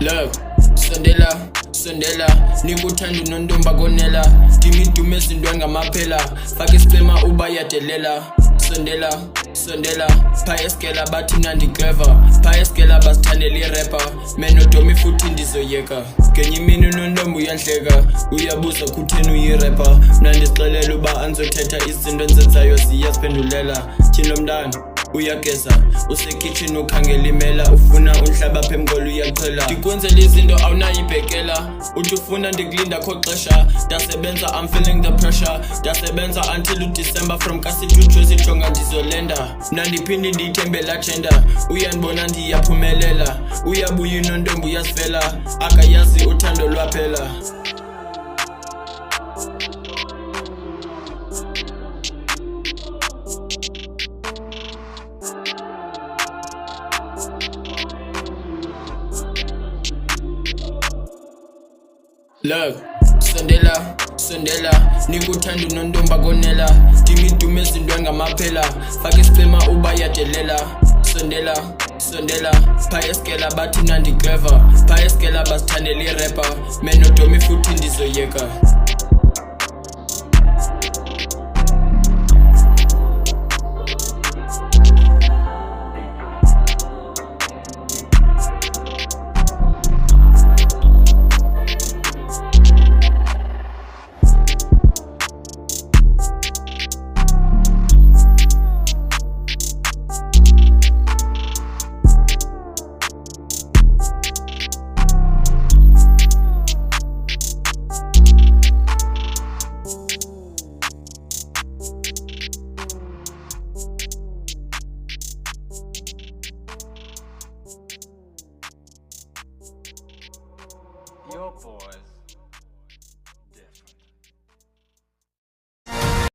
Look, sondela nikuthanda unontombi akonela dimidume ezintweni ngamaphela faka isicema uba yadelela sondela pha eskela bathi mnandi clever pha eskela basithandela irapper menodomi futhi ndizoyeka ngenye imini unontombi uyanhleka uyabuza kutheni uyirapper mna ndisixelela uba andizothetha izinto enzenzayo ziyasiphendulela tyhini mntana uyageza usekitchen ukhangela imela ufuna unhlaba apha emqolo uyaqhela ndikwenzela izinto awunayibhekela uthi ufuna ndikulinda kho xesha ndasebenza I'm feeling the pressure ndasebenza until uDecember from kasithuthwe sijonga ndizolenda mna ndiphinde ndiyithembela agenda uyandibona ndiyaphumelela uyabuya unontombi uyasifela akayazi uthando lwaphela. Look, sondela nikuthanda unontombi akonela dimidume ezintweni ngamaphela faka isicema uba yadelela sondela pha eskela bathi mnandi clever pha eskela basithandela irapper menodomi futhi ndizoyeka. Your boys.